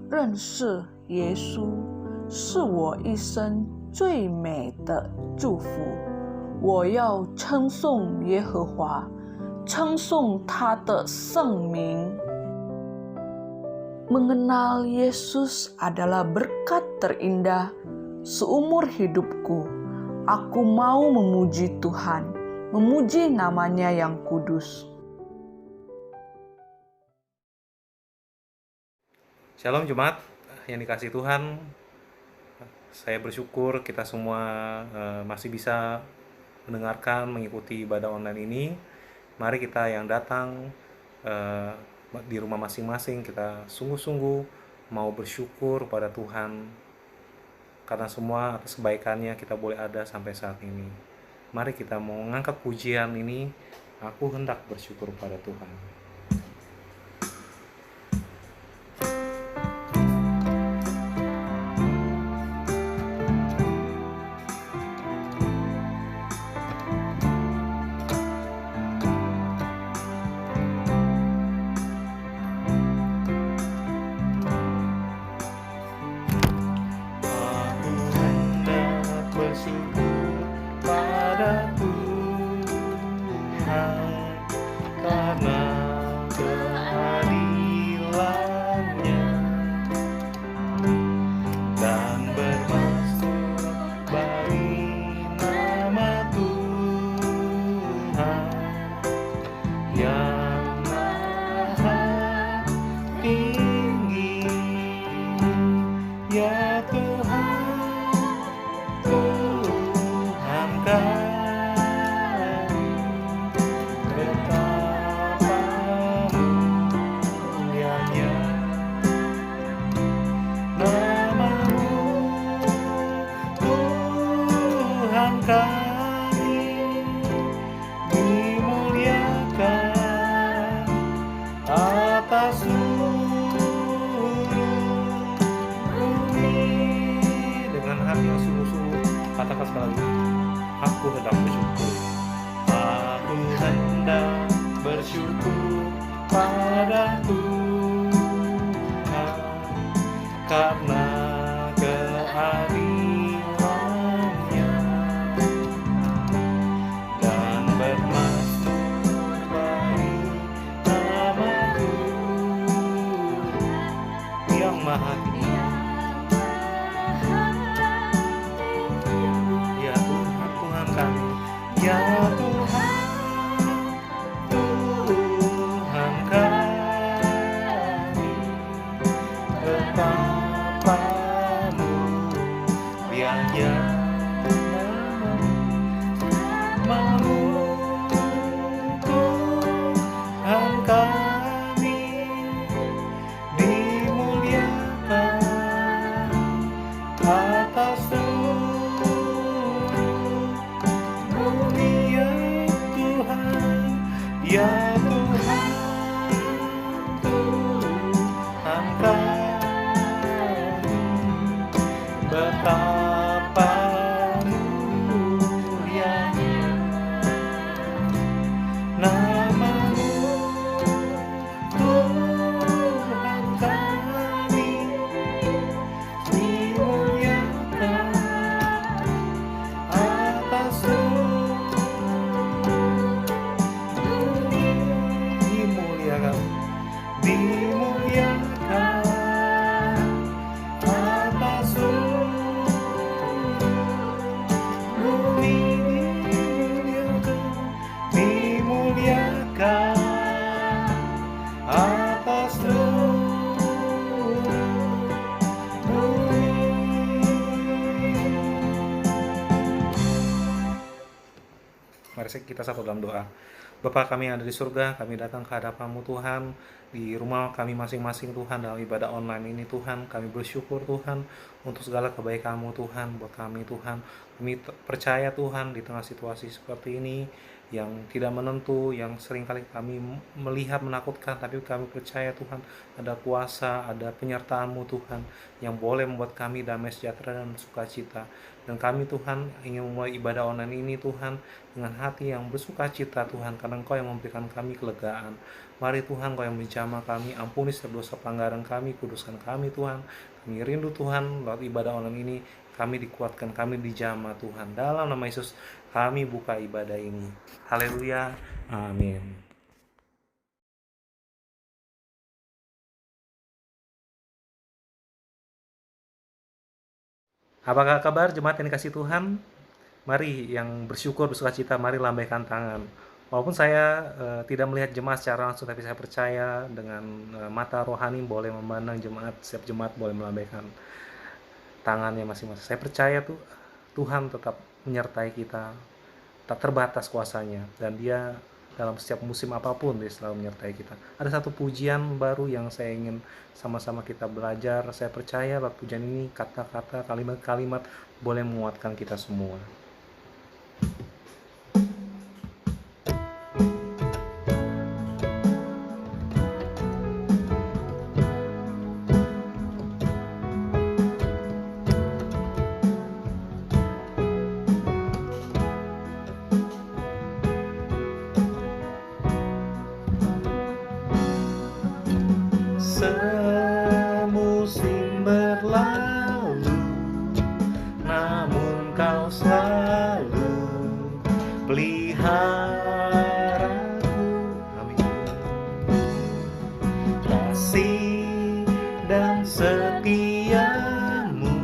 认识耶稣是我一生最美的祝福。我要称颂耶和华，称颂他的圣名。Mengenal Yesus adalah berkat terindah seumur hidupku. Aku mau memuji Tuhan, memuji namanya yang kudus. Shalom Jemaat yang dikasih Tuhan. Saya bersyukur kita semua masih bisa mendengarkan, mengikuti ibadah online ini. Mari kita yang datang di rumah masing-masing, kita sungguh-sungguh mau bersyukur pada Tuhan karena semua atas kebaikannya kita boleh ada sampai saat ini. Mari kita mau mengangkat pujian ini, aku hendak bersyukur pada Tuhan. Katakan sekali lagi, aku hendak bersyukur. Aku hendak bersyukur pada Tuhan karena keadilannya dan bermasmur bagi nama Tuhan yang maha tinggi. Ya Tuhan, Tuhan kami, betapa mulianya namamu, Tuhan kami, dimuliakan atas ya Tuhan, Tuhan kami, betapa mulianya namamu, Tuhan kami, dimuliakan atas dimuliakan atas dimuliakan atas Mari kita satu dalam doa. Bapa kami yang ada di surga, kami datang ke hadapan-Mu Tuhan, di rumah kami masing-masing Tuhan, dalam ibadah online ini Tuhan, kami bersyukur Tuhan, untuk segala kebaikan-Mu Tuhan, buat kami Tuhan. Kami percaya Tuhan, di tengah situasi seperti ini, yang tidak menentu, yang seringkali kami melihat menakutkan, tapi kami percaya Tuhan ada kuasa, ada penyertaan-Mu Tuhan, yang boleh membuat kami damai sejahtera dan sukacita. Dan kami Tuhan ingin memulai ibadah online ini Tuhan dengan hati yang bersukacita Tuhan, karena Engkau yang memberikan kami kelegaan. Mari Tuhan, Engkau yang menjamah kami, ampuni setiap dosa pelanggaran kami, kuduskan kami Tuhan. Kami rindu Tuhan, lewat ibadah online ini kami dikuatkan, kami dijamah Tuhan. Dalam nama Yesus kami buka ibadah ini. Haleluya. Amin. Apakah kabar jemaat yang dikasih Tuhan? Mari yang bersyukur, bersukacita, mari lambaikan tangan. Walaupun saya tidak melihat jemaat secara langsung, tapi saya percaya dengan mata rohani boleh memandang jemaat, setiap jemaat boleh melambaikan tangannya masing-masing. Saya percaya tuh Tuhan tetap menyertai kita, tak terbatas kuasanya, dan Dia dalam setiap musim apapun Dia selalu menyertai kita. Ada satu pujian baru yang saya ingin sama-sama kita belajar. Saya percaya bahwa pujian ini, kata-kata, kalimat-kalimat boleh menguatkan kita semua. Semusim berlalu, namun Kau selalu peliharaku. Amin. Kasih dan setiamu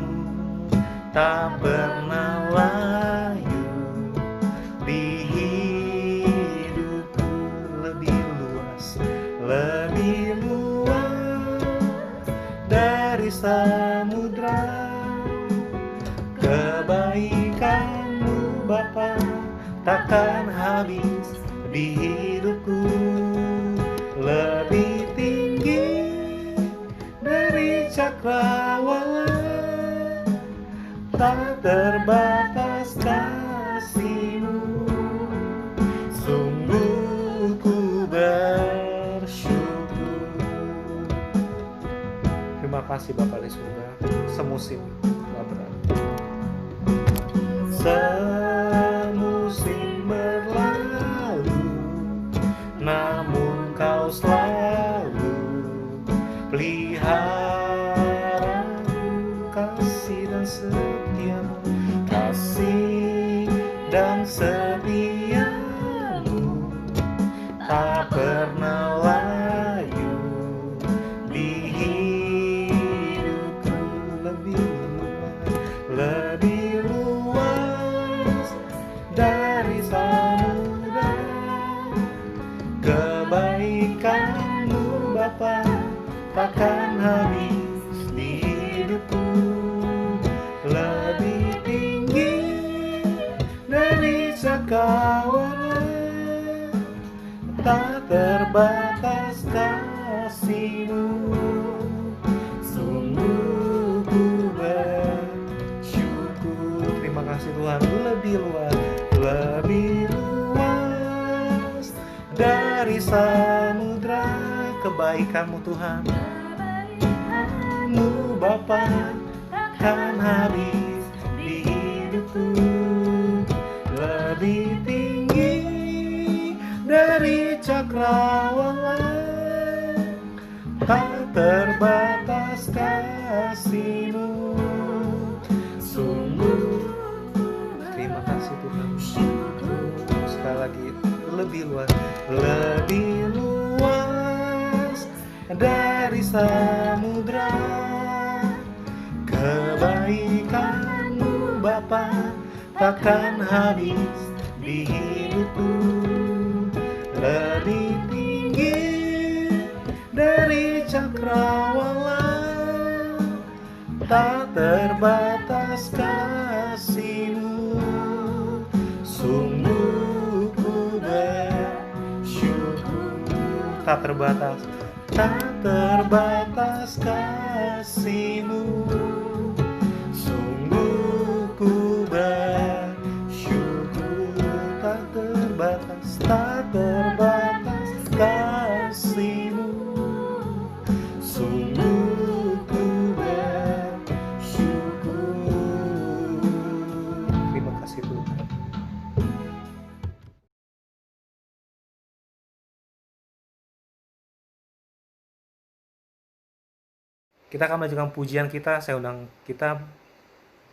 tak pernah layu di hidupku. Lebih luas dari samudra. Kebaikan-Mu Bapa takkan habis di hidupku. Lebih tinggi dari cakrawala, tak terbatas kasih-Mu. Sungguh ku bersyukur. Terima kasih Bapa di surga, semusim telah berlalu. Semusim berlalu, namun Kau selalu peliharaku. Kasih dan setia-Mu, kasih dan setia-Mu tak pernah layu di hidupku. Lebih luas dari samudra. Kebaikan-Mu Bapa takkan habis di hidupku. Lebih tinggi dari cakrawala, tak terbatas kasih-Mu. Sungguh ku bersyukur. Terima kasih Tuhan. Lebih luas dari samudra. Kebaikan-Mu Tuhan, kebaikan-Mu Bapa takkan habis di hidupku. Lebih tinggi dari cakrawala, tak terbatas kasih-Mu. Sungguh terima kasih Tuhan. Sekali lagi, lebih luas dari samudra. Kebaikan-Mu Bapa takkan habis di hidupku. Lebih tinggi dari cakrawala, tak terbatas kasih-Mu. Sungguh ku bersyukur. Tak terbatas kasih-Mu. Sungguh ku bersyukur. Tak terbatas tak terbatas kasih-Mu. Sungguh ku bersyukur. Terima kasih Tuhan. Kita akan melanjutkan pujian kita. Saya undang kita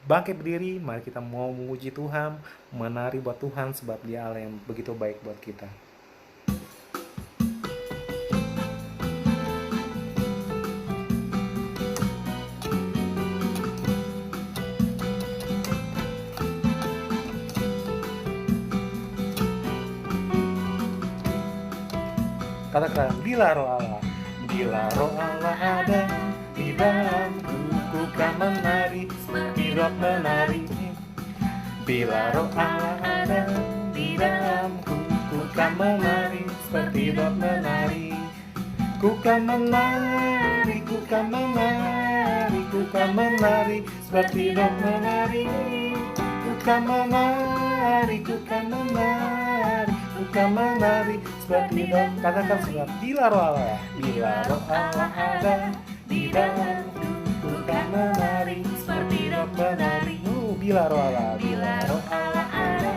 bangkit berdiri. Mari kita mau memuji Tuhan, menari buat Tuhan, sebab Dia Allah yang begitu baik buat kita. Katakan, bila roh Allah ada di dalamku, ku kan menari seperti roh menari. Bila roh Allah ada di dalamku, ku kan menari seperti roh menari. Ku kan menari, ku kan menari, ku kan menari seperti roh menari. Ku kan menari, ku kan menari, ku kan menari seperti roh. Katakan segera, bila roh Allah ada di dalamku, ku kan menari seperti roh menari. Bila roh Allah ada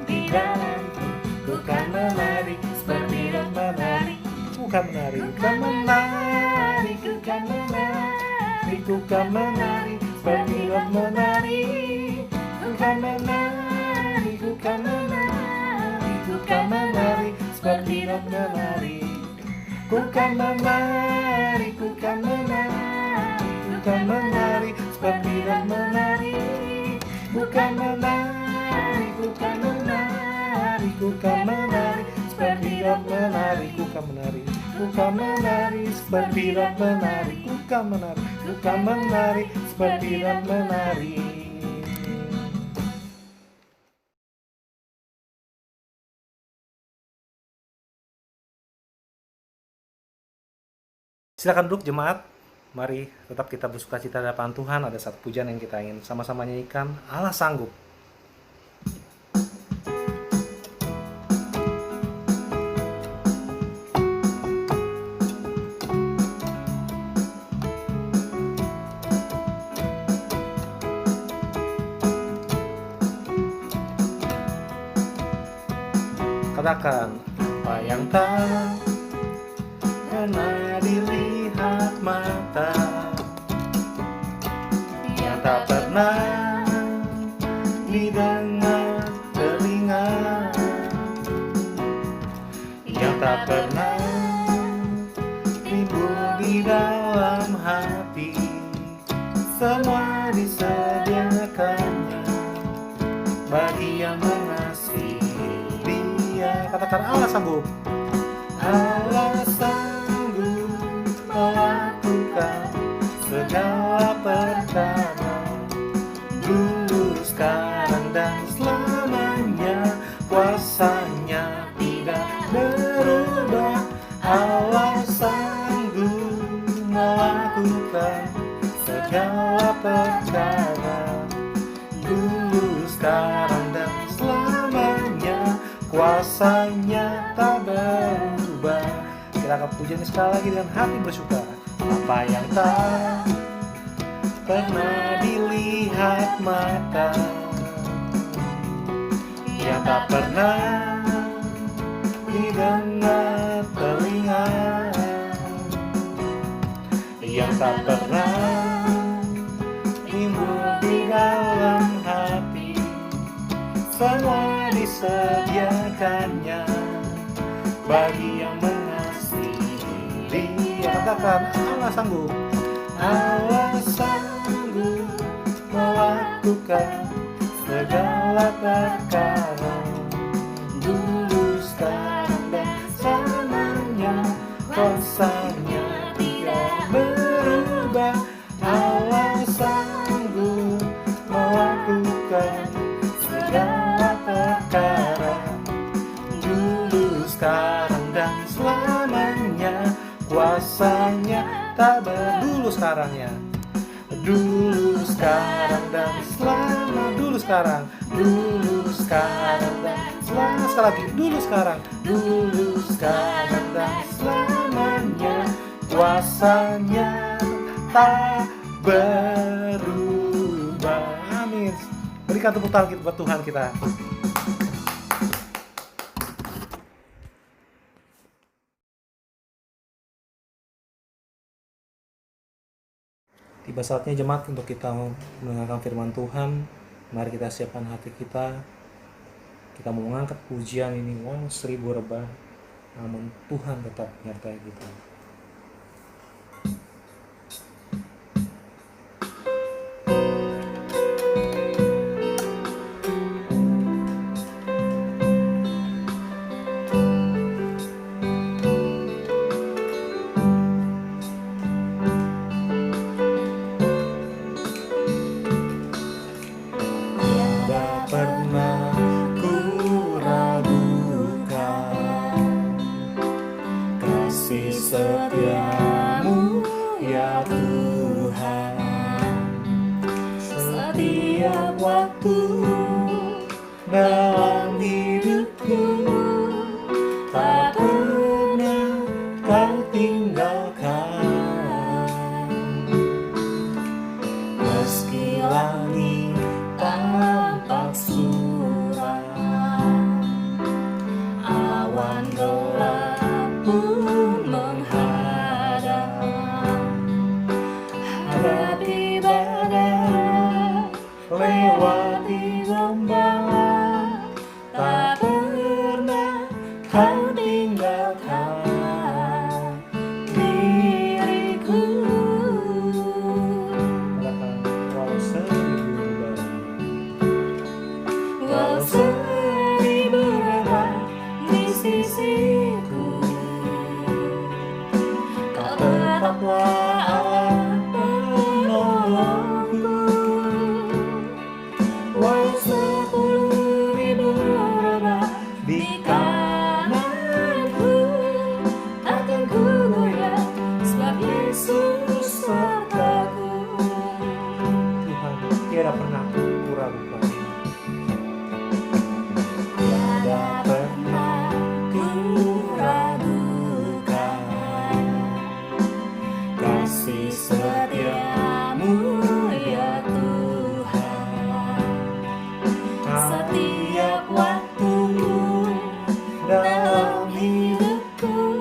di dalamku, ku kan menari seperti roh menari. Ku kan menari, ku kan menari, ku kan menari, ku kan menari seperti roh menari. Ku kan menari, ku kan menari, ku kan menari seperti roh menari. Ku kan menari, ku kan menari, ku kan menari seperti roh menari. Ku kan menari, ku kan menari, ku kan menari seperti roh menari. Ku kan menari, ku kan menari seperti roh menari. Ku kan menari, ku kan menari seperti roh menari. Silakan duduk jemaat. Mari tetap kita bersukacita di hadapan Tuhan. Ada satu pujian yang kita ingin sama-sama nyanyikan. Allah sanggup. Katakan, apa yang tak pernah dilihat mata, yang tak pernah didengar telinga, yang tak pernah timbul di dalam hati, semua disediakannya bagi yang mengasihi Dia. Katakan, Allah sanggup. Allah sanggup melakukan segala perkara, dulu, sekarang, dan selamanya. Kuasanya tidak berubah. Allah sanggup melakukan segala perkara, dulu, sekarang, dan selamanya. Kuasanya tak berubah. Kita akan pujian sekali lagi dengan hati bersyukur. Apa yang tak pernah dilihat mata, yang tak pernah didengar telinga, yang tak pernah timbul di dalam hati, semua disediakannya bagi yang mengasihi Dia. Katakan, Allah sanggup. Allah sanggup melakukan segala perkara, dulu, sekarang, dan selamanya. Kuasanya tidak berubah. Allah sanggup melakukan segala perkara, dulu, sekarang, dan selamanya. Kuasanya tak berdulu sekarangnya, dulu, sekarang, dan selamanya. Dulu, dulu sekarang, dulu sekarang dan selamanya. Sekali lagi, dulu sekarang, dulu sekarang dan selamanya. Kuasanya tak berubah. Amin. Berikan tepuk tangan kita buat Tuhan kita. Tiba saatnya jemaat untuk kita mendengarkan firman Tuhan. Mari kita siapkan hati kita. Kita mau mengangkat pujian ini, walau 1000 rebah, namun Tuhan tetap menyertai kita. Setiamu ya Tuhan, setiap waktu dalam hidupku, tak pernah kau tinggalkan. Meski langit tampak suram, awan gelap pun hadapi badai, lewati gelombang, tak pernah kau tinggalkan diriku. Walau 1000 rebah di sisiku, kau tetaplah walau 10.000 rebah di kananku, takkan ku goyah, sebab Yesus sertaku. Tuhan tiada pernah ku ragukan, tiada pernah ku ragukan kasih setiamu ya Tuhan. Setiap waktu dalam hidupku,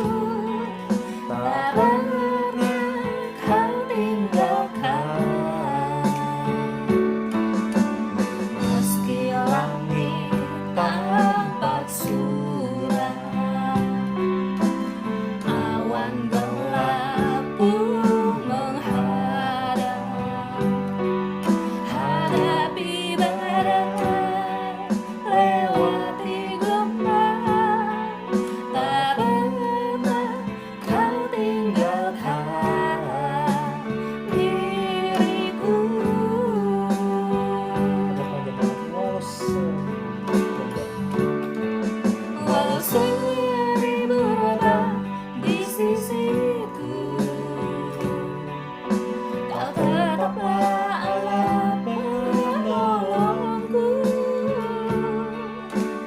tak pernah kau tinggalkan. Meski langit tampak suram, awan gelap pun menghadap, hadapi badai, lewati gelombang, tak pernah kau tinggalkan diriku. Walau 1000 rebah di sisiku, kau tetaplah Allah penolongku.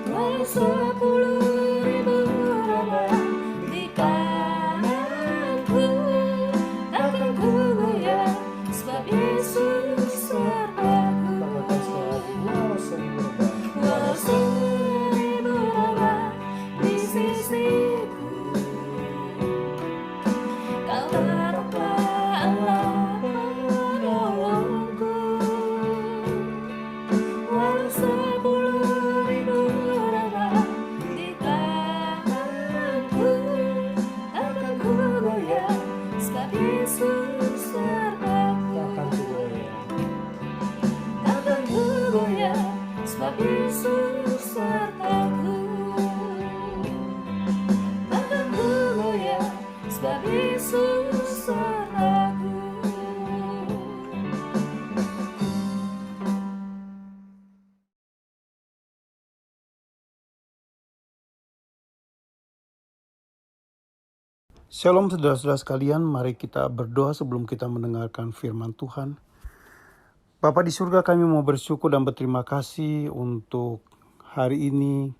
Walau 10.000 rebah di kananku, takkan ku goyah, sebab Yesus sertaku. Walau 1000 rebah di sisiku, kau tetaplah Allah penolongku. Walau 10.000 rebah di kananku, takkan ku goyah, sebab Yesus sertaku. Takkan ku goyah, sebab Yesus sertaku. Takkan ku goyah, sebab Yesus sertaku. Shalom saudara-saudara sekalian, mari kita berdoa sebelum kita mendengarkan firman Tuhan. Bapa di surga, kami mau bersyukur dan berterima kasih untuk hari ini.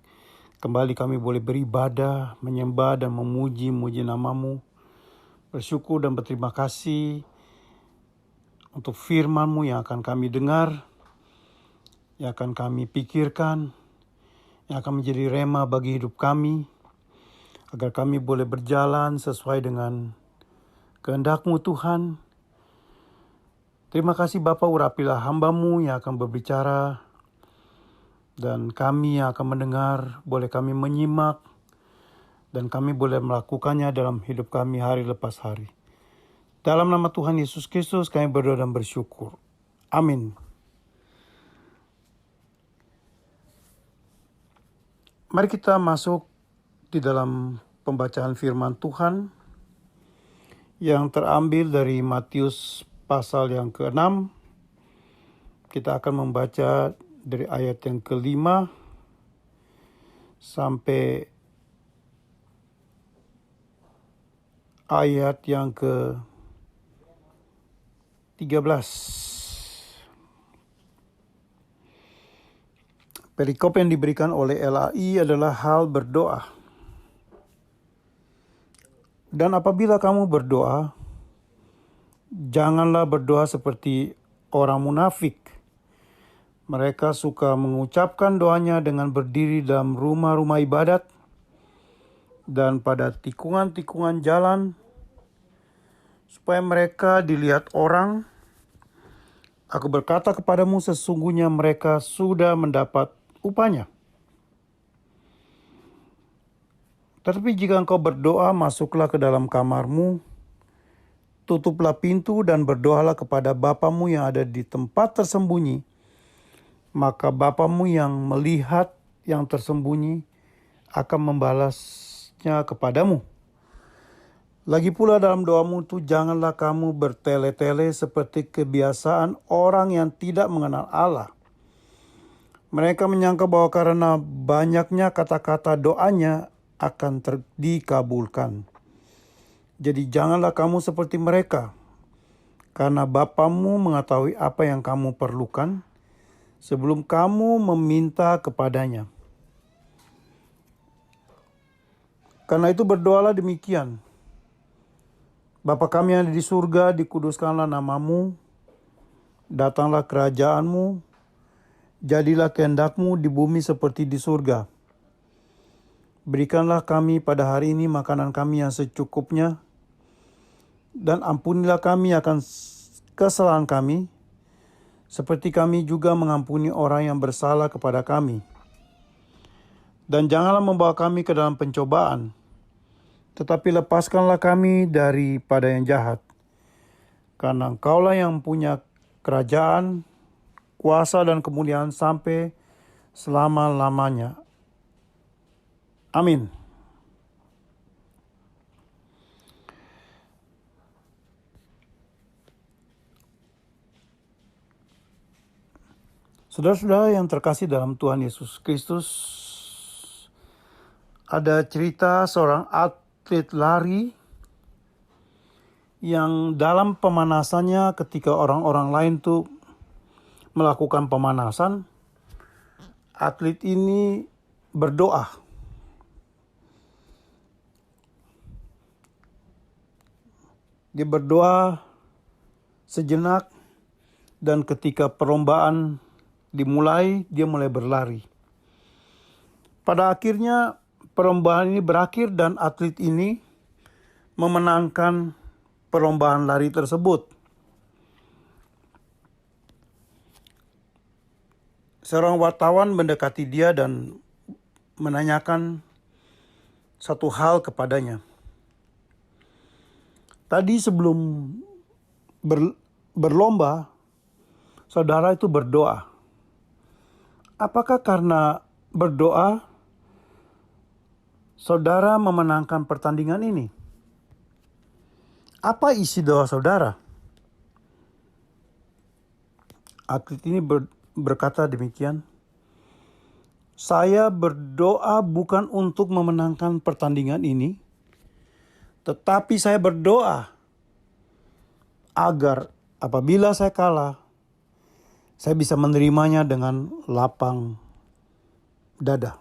Kembali kami boleh beribadah, menyembah dan memuji nama-Mu. Bersyukur dan berterima kasih untuk firman-Mu yang akan kami dengar, yang akan kami pikirkan, yang akan menjadi rema bagi hidup kami, agar kami boleh berjalan sesuai dengan kehendak-Mu Tuhan. Terima kasih Bapa, urapilah hamba-Mu yang akan berbicara, dan kami yang akan mendengar, boleh kami menyimak, dan kami boleh melakukannya dalam hidup kami hari lepas hari. Dalam nama Tuhan Yesus Kristus kami berdoa dan bersyukur. Amin. Mari kita masuk di dalam pembacaan firman Tuhan yang terambil dari Matius pasal yang ke-6. Kita akan membaca dari ayat yang ke-5 sampai ayat yang ke-13. Perikop yang diberikan oleh LAI adalah hal berdoa. Dan apabila kamu berdoa, janganlah berdoa seperti orang munafik. Mereka suka mengucapkan doanya dengan berdiri dalam rumah-rumah ibadat dan pada tikungan-tikungan jalan, supaya mereka dilihat orang. Aku berkata kepadamu, sesungguhnya mereka sudah mendapat upahnya. Tetapi jika engkau berdoa, masuklah ke dalam kamarmu, tutuplah pintu dan berdoalah kepada Bapamu yang ada di tempat tersembunyi. Maka Bapamu yang melihat yang tersembunyi akan membalasnya kepadamu. Lagi pula dalam doamu itu janganlah kamu bertele-tele seperti kebiasaan orang yang tidak mengenal Allah. Mereka menyangka bahwa karena banyaknya kata-kata doanya akan dikabulkan. Jadi janganlah kamu seperti mereka, karena Bapamu mengetahui apa yang kamu perlukan sebelum kamu meminta kepadanya. Karena itu berdoalah demikian. Bapa kami yang ada di surga, dikuduskanlah nama-Mu, datanglah kerajaan-Mu, jadilah kehendak-Mu di bumi seperti di surga. Berikanlah kami pada hari ini makanan kami yang secukupnya, dan ampunilah kami akan kesalahan kami, seperti kami juga mengampuni orang yang bersalah kepada kami. Dan janganlah membawa kami ke dalam pencobaan, tetapi lepaskanlah kami daripada yang jahat. Karena Engkaulah yang punya kerajaan, kuasa dan kemuliaan sampai selama-lamanya. Amin. Saudara-saudara yang terkasih dalam Tuhan Yesus Kristus, ada cerita seorang atlet lari yang dalam pemanasannya ketika orang-orang lain tuh melakukan pemanasan, atlet ini berdoa. Dia berdoa sejenak, dan ketika perlombaan dimulai, dia mulai berlari. Pada akhirnya perlombaan ini berakhir dan atlet ini memenangkan perlombaan lari tersebut. Seorang wartawan mendekati dia dan menanyakan satu hal kepadanya. Tadi sebelum berlomba, saudara itu berdoa. Apakah karena berdoa, saudara memenangkan pertandingan ini? Apa isi doa saudara? Atlet ini berkata demikian. Saya berdoa bukan untuk memenangkan pertandingan ini, tetapi saya berdoa agar apabila saya kalah, saya bisa menerimanya dengan lapang dada.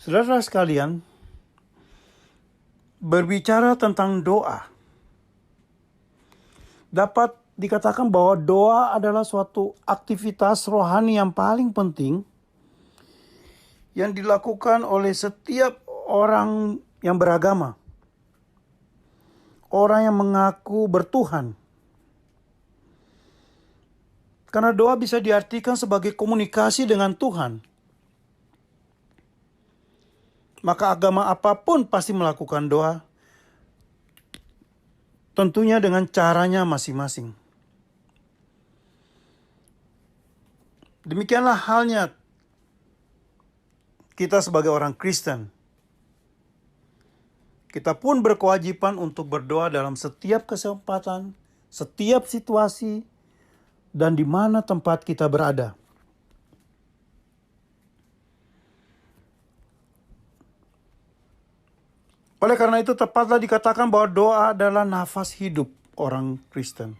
Saudara sekalian, berbicara tentang doa, dapat dikatakan bahwa doa adalah suatu aktivitas rohani yang paling penting yang dilakukan oleh setiap orang yang beragama, orang yang mengaku bertuhan. Karena doa bisa diartikan sebagai komunikasi dengan Tuhan. Maka agama apapun pasti melakukan doa, tentunya dengan caranya masing-masing. Demikianlah halnya kita sebagai orang Kristen. Kita pun berkewajiban untuk berdoa dalam setiap kesempatan, setiap situasi, dan di mana tempat kita berada. Oleh karena itu tepatlah dikatakan bahwa doa adalah nafas hidup orang Kristen.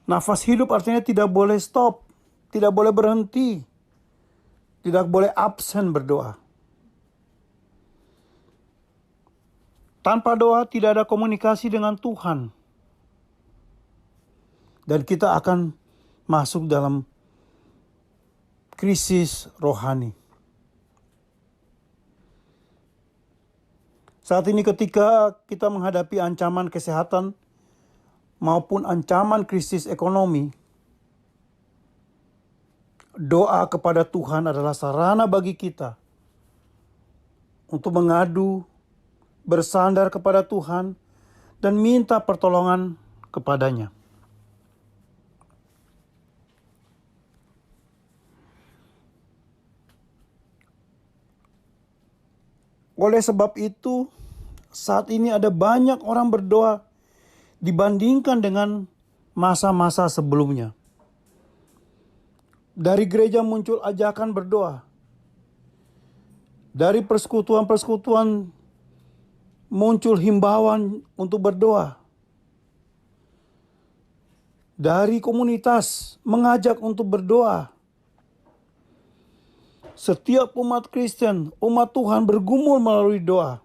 Nafas hidup artinya tidak boleh stop, tidak boleh berhenti, tidak boleh absen berdoa. Tanpa doa tidak ada komunikasi dengan Tuhan. Dan kita akan masuk dalam krisis rohani. Saat ini ketika kita menghadapi ancaman kesehatan maupun ancaman krisis ekonomi, doa kepada Tuhan adalah sarana bagi kita untuk mengadu, bersandar kepada Tuhan, dan minta pertolongan kepadanya. Oleh sebab itu, saat ini ada banyak orang berdoa dibandingkan dengan masa-masa sebelumnya. Dari gereja muncul ajakan berdoa. Dari persekutuan-persekutuan muncul himbauan untuk berdoa. Dari komunitas mengajak untuk berdoa. Setiap umat Kristen, umat Tuhan bergumul melalui doa.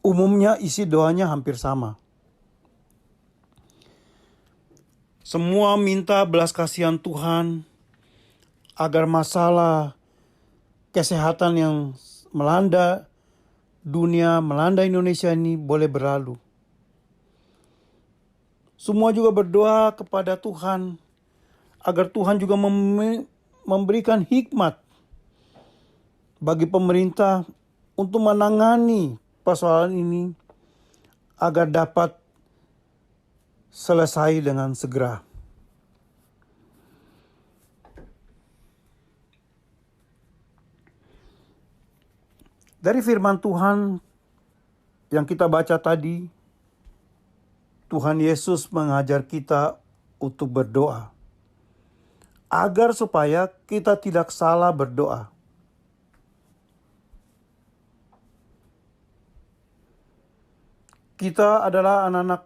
Umumnya isi doanya hampir sama. Semua minta belas kasihan Tuhan agar masalah kesehatan yang melanda dunia, melanda Indonesia ini boleh berlalu. Semua juga berdoa kepada Tuhan agar Tuhan juga memberikan hikmat bagi pemerintah untuk menangani persoalan ini agar dapat selesai dengan segera. Dari firman Tuhan yang kita baca tadi, Tuhan Yesus mengajar kita untuk berdoa agar supaya kita tidak salah berdoa. Kita adalah anak-anak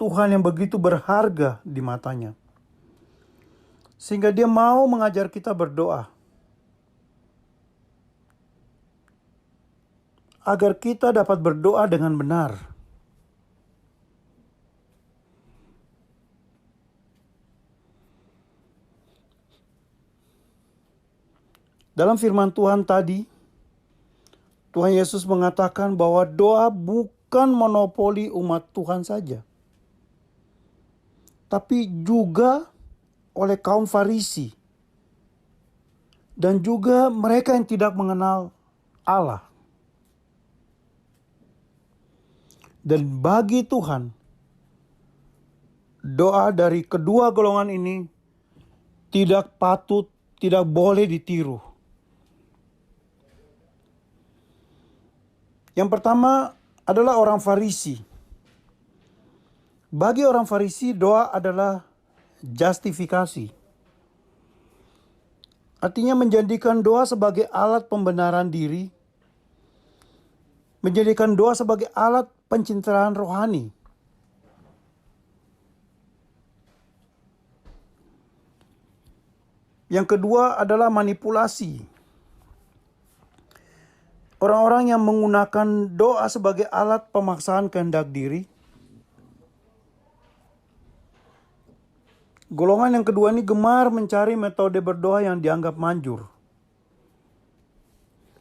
Tuhan yang begitu berharga di matanya. Sehingga Dia mau mengajar kita berdoa. Agar kita dapat berdoa dengan benar. Dalam firman Tuhan tadi, Tuhan Yesus mengatakan bahwa doa bukan monopoli umat Tuhan saja, tapi juga oleh kaum Farisi dan juga mereka yang tidak mengenal Allah. Dan bagi Tuhan, doa dari kedua golongan ini tidak patut, tidak boleh ditiru. Yang pertama adalah orang Farisi. Bagi orang Farisi, doa adalah justifikasi. Artinya menjadikan doa sebagai alat pembenaran diri menjadikan doa sebagai alat pencitraan rohani. Yang kedua adalah manipulasi. Orang-orang yang menggunakan doa sebagai alat pemaksaan kehendak diri. Golongan yang kedua ini gemar mencari metode berdoa yang dianggap manjur.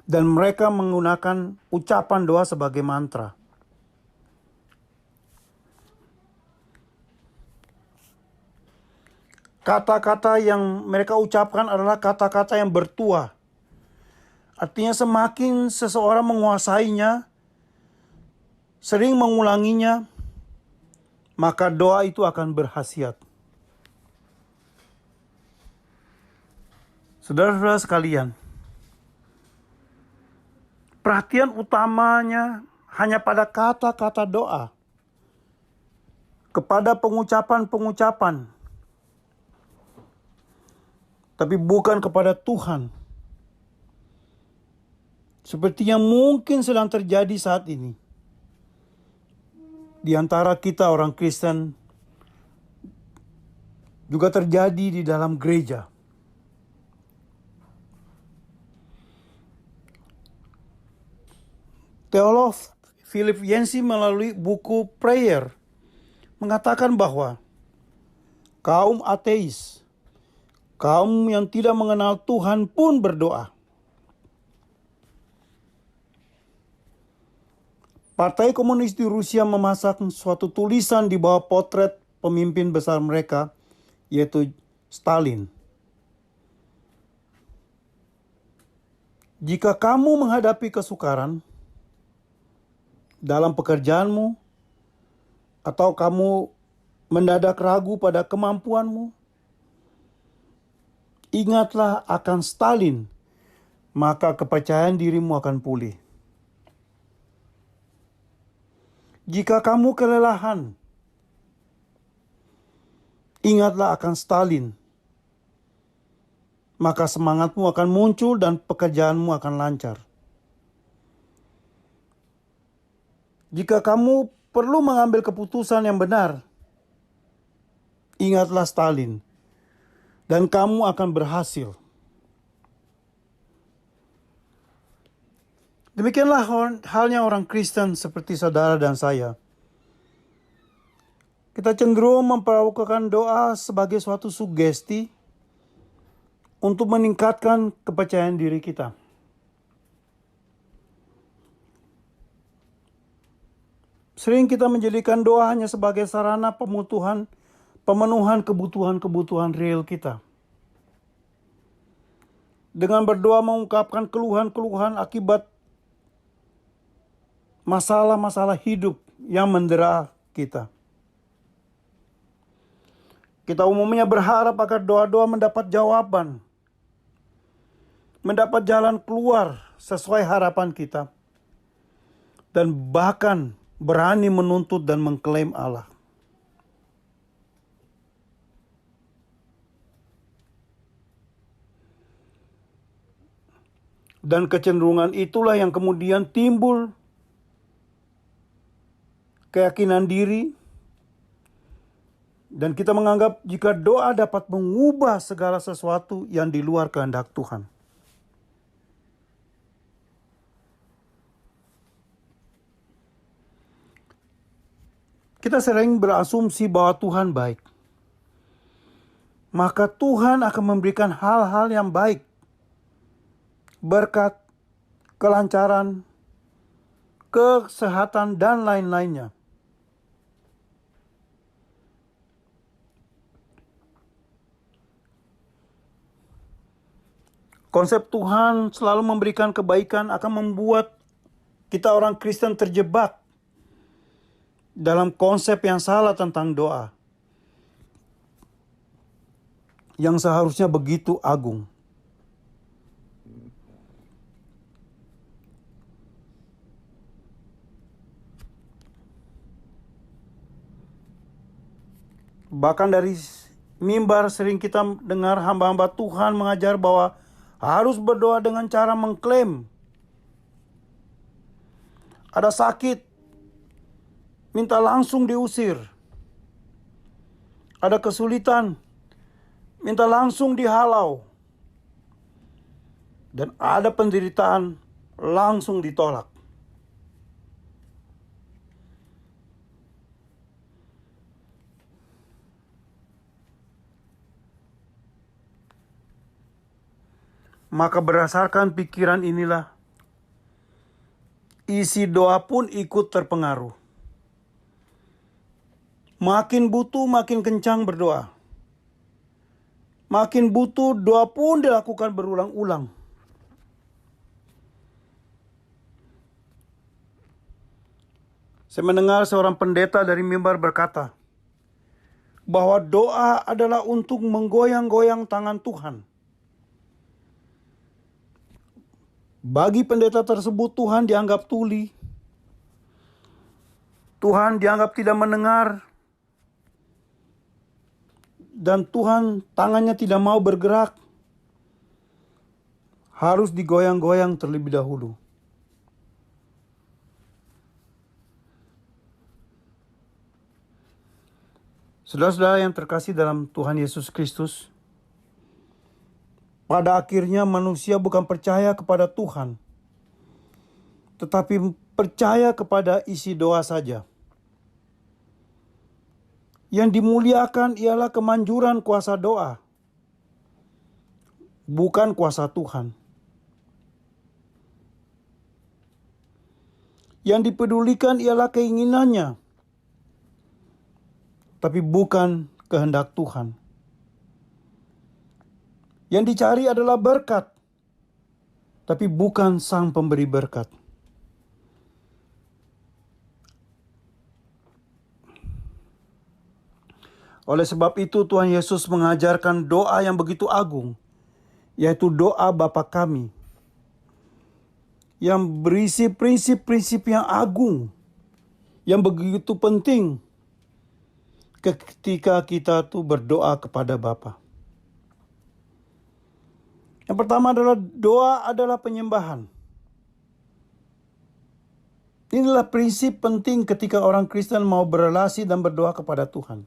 Dan mereka menggunakan ucapan doa sebagai mantra. Kata-kata yang mereka ucapkan adalah kata-kata yang bertuah. Artinya semakin seseorang menguasainya, sering mengulanginya, maka doa itu akan berkhasiat. Saudara-saudara sekalian, perhatian utamanya hanya pada kata-kata doa, kepada pengucapan-pengucapan, tapi bukan kepada Tuhan. Seperti yang mungkin sedang terjadi saat ini. Di antara kita orang Kristen juga terjadi di dalam gereja. Teolog Philip Yancey melalui buku Prayer mengatakan bahwa kaum ateis, kaum yang tidak mengenal Tuhan pun berdoa. Partai Komunis di Rusia memasang suatu tulisan di bawah potret pemimpin besar mereka, yaitu Stalin. Jika kamu menghadapi kesukaran dalam pekerjaanmu, atau kamu mendadak ragu pada kemampuanmu, ingatlah akan Stalin, maka kepercayaan dirimu akan pulih. Jika kamu kelelahan, ingatlah akan Stalin, maka semangatmu akan muncul dan pekerjaanmu akan lancar. Jika kamu perlu mengambil keputusan yang benar, ingatlah Stalin, dan kamu akan berhasil. Demikianlah halnya orang Kristen seperti saudara dan saya. Kita cenderung memperlakukan doa sebagai suatu sugesti untuk meningkatkan kepercayaan diri kita. Sering kita menjadikan doa hanya sebagai sarana pemenuhan kebutuhan-kebutuhan real kita. Dengan berdoa mengungkapkan keluhan-keluhan akibat masalah-masalah hidup yang mendera kita. Kita umumnya berharap agar doa-doa mendapat jawaban, mendapat jalan keluar sesuai harapan kita, dan bahkan berani menuntut dan mengklaim Allah. Dan kecenderungan itulah yang kemudian timbul keyakinan diri, dan kita menganggap jika doa dapat mengubah segala sesuatu yang di luar kehendak Tuhan. Kita sering berasumsi bahwa Tuhan baik. Maka Tuhan akan memberikan hal-hal yang baik, berkat, kelancaran, kesehatan, dan lain-lainnya. Konsep Tuhan selalu memberikan kebaikan akan membuat kita orang Kristen terjebak dalam konsep yang salah tentang doa, yang seharusnya begitu agung. Bahkan dari mimbar sering kita dengar hamba-hamba Tuhan mengajar bahwa harus berdoa dengan cara mengklaim ada sakit, minta langsung diusir. Ada kesulitan, minta langsung dihalau. Dan ada penderitaan, langsung ditolak. Maka berdasarkan pikiran inilah, isi doa pun ikut terpengaruh. Makin butuh, makin kencang berdoa. Makin butuh, doa pun dilakukan berulang-ulang. Saya mendengar seorang pendeta dari mimbar berkata, bahwa doa adalah untuk menggoyang-goyang tangan Tuhan. Bagi pendeta tersebut, Tuhan dianggap tuli. Tuhan dianggap tidak mendengar. Dan Tuhan tangannya tidak mau bergerak. Harus digoyang-goyang terlebih dahulu. Saudara-saudara yang terkasih dalam Tuhan Yesus Kristus, pada akhirnya manusia bukan percaya kepada Tuhan, tetapi percaya kepada isi doa saja. Yang dimuliakan ialah kemanjuran kuasa doa, bukan kuasa Tuhan. Yang dipedulikan ialah keinginannya, tapi bukan kehendak Tuhan. Yang dicari adalah berkat, tapi bukan Sang Pemberi berkat. Oleh sebab itu Tuhan Yesus mengajarkan doa yang begitu agung, yaitu doa Bapa Kami, yang berisi prinsip-prinsip yang agung, yang begitu penting ketika kita tuh berdoa kepada Bapa. Yang pertama adalah doa adalah penyembahan. Inilah prinsip penting ketika orang Kristen mau berelasi dan berdoa kepada Tuhan.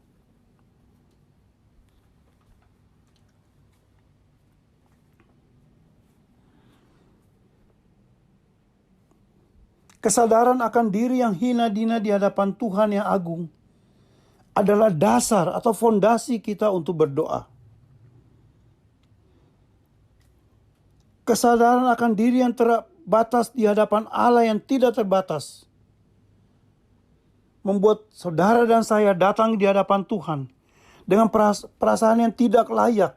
Kesadaran akan diri yang hina-dina di hadapan Tuhan yang agung adalah dasar atau fondasi kita untuk berdoa. Kesadaran akan diri yang terbatas di hadapan Allah yang tidak terbatas membuat saudara dan saya datang di hadapan Tuhan dengan perasaan yang tidak layak,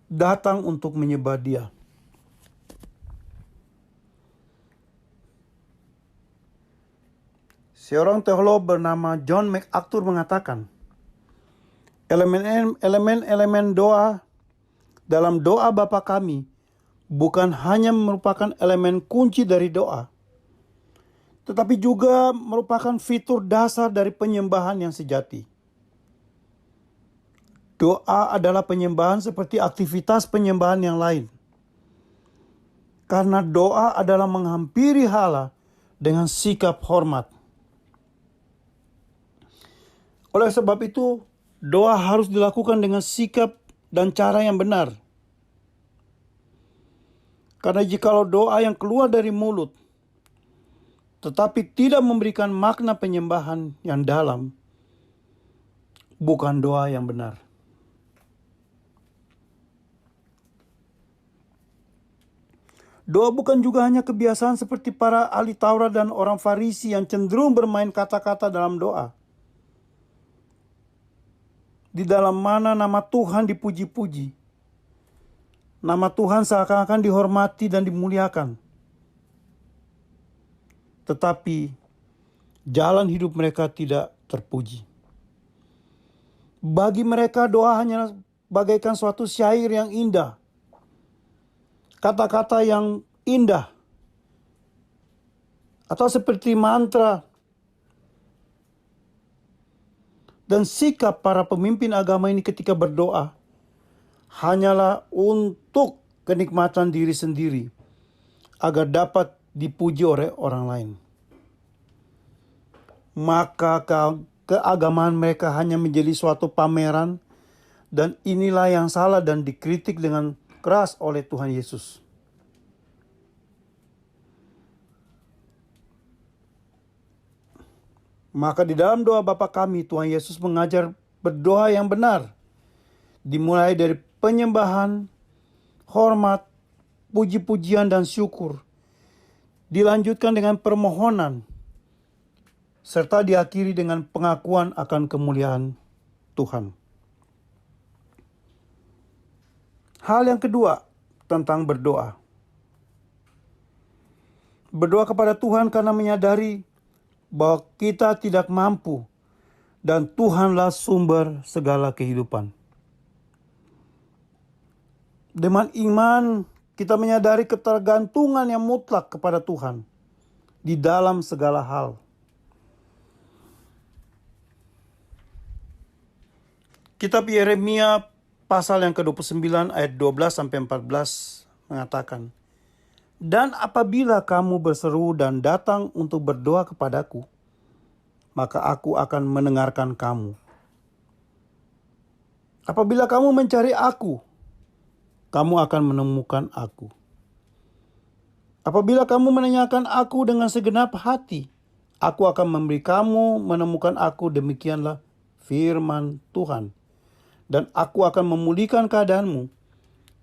datang untuk menyembah Dia. Seorang teolog bernama John MacArthur mengatakan, elemen-elemen doa dalam doa Bapa Kami bukan hanya merupakan elemen kunci dari doa, tetapi juga merupakan fitur dasar dari penyembahan yang sejati. Doa adalah penyembahan seperti aktivitas penyembahan yang lain. Karena doa adalah menghampiri Allah dengan sikap hormat. Oleh sebab itu, doa harus dilakukan dengan sikap dan cara yang benar. Karena jikalau doa yang keluar dari mulut, tetapi tidak memberikan makna penyembahan yang dalam, bukan doa yang benar. Doa bukan juga hanya kebiasaan seperti para ahli Taurat dan orang Farisi yang cenderung bermain kata-kata dalam doa. Di dalam mana nama Tuhan dipuji-puji. Nama Tuhan seakan-akan dihormati dan dimuliakan. Tetapi jalan hidup mereka tidak terpuji. Bagi mereka doa hanya bagaikan suatu syair yang indah. Kata-kata yang indah. Atau seperti mantra. Dan sikap para pemimpin agama ini ketika berdoa hanyalah untuk kenikmatan diri sendiri, agar dapat dipuji oleh orang lain. Maka keagamaan mereka hanya menjadi suatu pameran, dan inilah yang salah dan dikritik dengan keras oleh Tuhan Yesus. Maka di dalam doa Bapa kami, Tuhan Yesus mengajar berdoa yang benar, dimulai dari penyembahan, hormat, puji-pujian dan syukur, dilanjutkan dengan permohonan, serta diakhiri dengan pengakuan akan kemuliaan Tuhan. Hal yang kedua tentang berdoa. Berdoa kepada Tuhan karena menyadari bahwa kita tidak mampu dan Tuhanlah sumber segala kehidupan. Dengan iman, kita menyadari ketergantungan yang mutlak kepada Tuhan di dalam segala hal. Kitab Yeremia pasal yang ke-29 ayat 12-14 mengatakan, "Dan apabila kamu berseru dan datang untuk berdoa kepadaku, maka aku akan mendengarkan kamu. Apabila kamu mencari aku, kamu akan menemukan aku. Apabila kamu menanyakan aku dengan segenap hati, aku akan memberi kamu menemukan aku, demikianlah firman Tuhan. Dan aku akan memulihkan keadaanmu,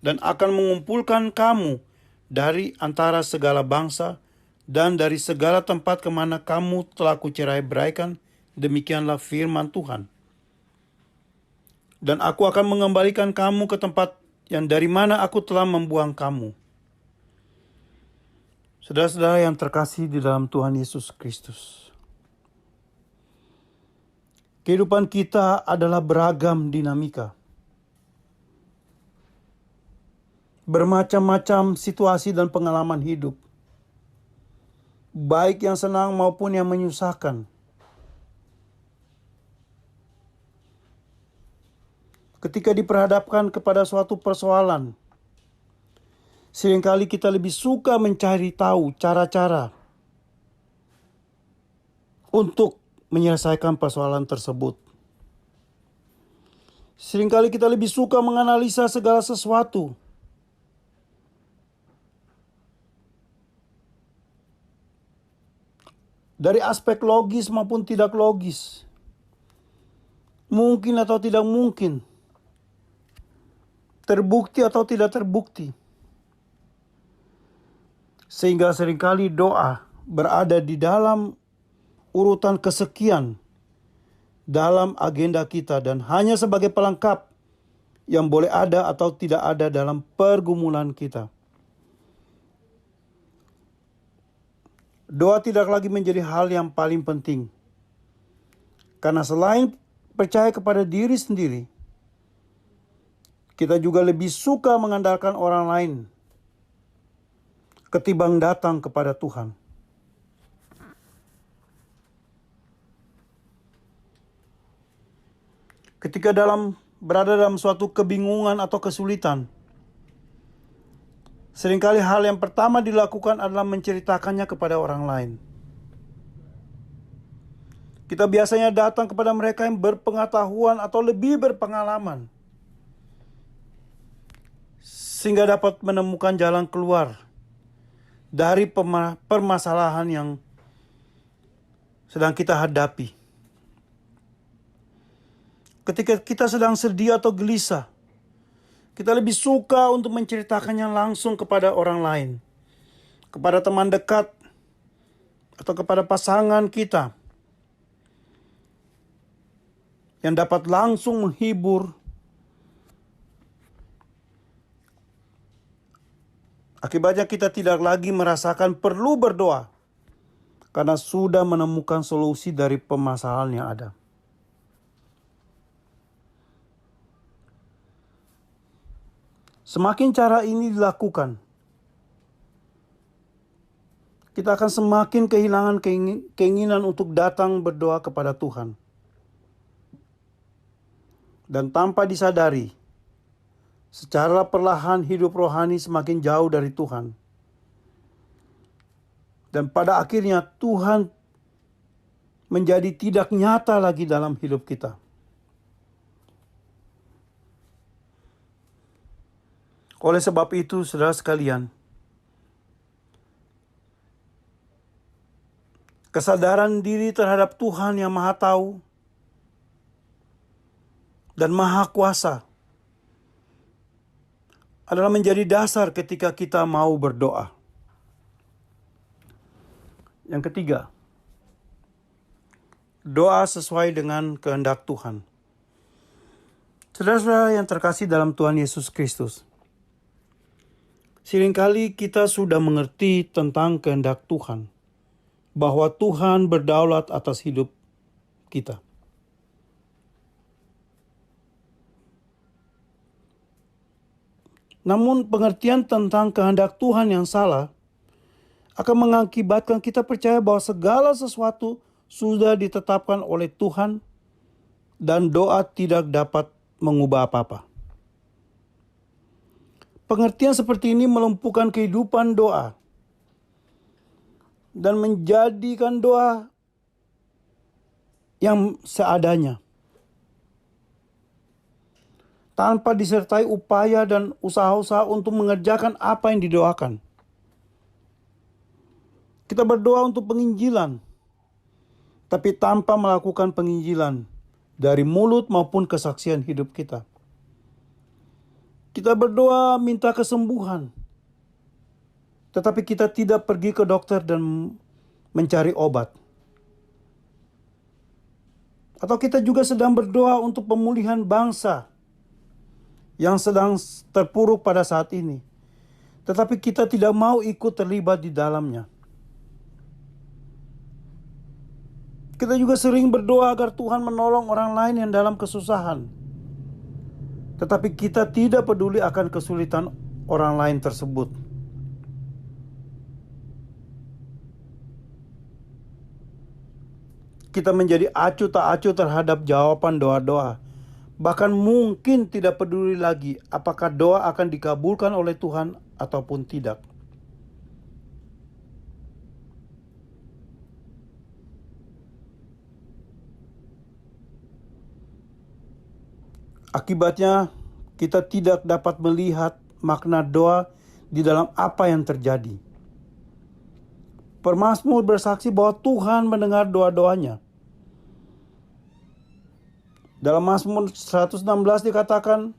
dan akan mengumpulkan kamu dari antara segala bangsa, dan dari segala tempat kemana kamu telah kucerai-beraikan, demikianlah firman Tuhan. Dan aku akan mengembalikan kamu ke tempat yang dari mana aku telah membuang kamu." Saudara-saudara yang terkasih di dalam Tuhan Yesus Kristus, kehidupan kita adalah beragam dinamika. Bermacam-macam situasi dan pengalaman hidup, baik yang senang maupun yang menyusahkan. Ketika diperhadapkan kepada suatu persoalan, seringkali kita lebih suka mencari tahu cara-cara untuk menyelesaikan persoalan tersebut. Seringkali kita lebih suka menganalisa segala sesuatu dari aspek logis maupun tidak logis, mungkin atau tidak mungkin, terbukti atau tidak terbukti. Sehingga seringkali doa berada di dalam urutan kesekian dalam agenda kita, dan hanya sebagai pelengkap yang boleh ada atau tidak ada dalam pergumulan kita. Doa tidak lagi menjadi hal yang paling penting, karena selain percaya kepada diri sendiri, kita juga lebih suka mengandalkan orang lain ketimbang datang kepada Tuhan. Ketika berada dalam suatu kebingungan atau kesulitan, seringkali hal yang pertama dilakukan adalah menceritakannya kepada orang lain. Kita biasanya datang kepada mereka yang berpengetahuan atau lebih berpengalaman, sehingga dapat menemukan jalan keluar dari permasalahan yang sedang kita hadapi. Ketika kita sedang sedih atau gelisah, kita lebih suka untuk menceritakannya langsung kepada orang lain, kepada teman dekat, atau kepada pasangan kita, yang dapat langsung menghibur. Akibatnya kita tidak lagi merasakan perlu berdoa, karena sudah menemukan solusi dari permasalahan yang ada. Semakin cara ini dilakukan, kita akan semakin kehilangan keinginan untuk datang berdoa kepada Tuhan. Dan tanpa disadari, secara perlahan hidup rohani semakin jauh dari Tuhan. Dan pada akhirnya Tuhan menjadi tidak nyata lagi dalam hidup kita. Oleh sebab itu, saudara sekalian, kesadaran diri terhadap Tuhan yang Maha Tahu dan Maha Kuasa adalah menjadi dasar ketika kita mau berdoa. Yang ketiga, doa sesuai dengan kehendak Tuhan. Saudara-saudara yang terkasih dalam Tuhan Yesus Kristus, seringkali kita sudah mengerti tentang kehendak Tuhan, bahwa Tuhan berdaulat atas hidup kita. Namun pengertian tentang kehendak Tuhan yang salah akan mengakibatkan kita percaya bahwa segala sesuatu sudah ditetapkan oleh Tuhan dan doa tidak dapat mengubah apa-apa. Pengertian seperti ini melumpuhkan kehidupan doa dan menjadikan doa yang seadanya, tanpa disertai upaya dan usaha-usaha untuk mengerjakan apa yang didoakan. Kita berdoa untuk penginjilan, tapi tanpa melakukan penginjilan dari mulut maupun kesaksian hidup kita. Kita berdoa minta kesembuhan, tetapi kita tidak pergi ke dokter dan mencari obat. Atau kita juga sedang berdoa untuk pemulihan bangsa yang sedang terpuruk pada saat ini, tetapi kita tidak mau ikut terlibat di dalamnya. Kita juga sering berdoa agar Tuhan menolong orang lain yang dalam kesusahan, tetapi kita tidak peduli akan kesulitan orang lain tersebut. Kita menjadi acuh tak acuh terhadap jawaban doa-doa. Bahkan mungkin tidak peduli lagi apakah doa akan dikabulkan oleh Tuhan ataupun tidak. Akibatnya kita tidak dapat melihat makna doa di dalam apa yang terjadi. Pemazmur bersaksi bahwa Tuhan mendengar doa-doanya. Dalam Mazmur 116 dikatakan,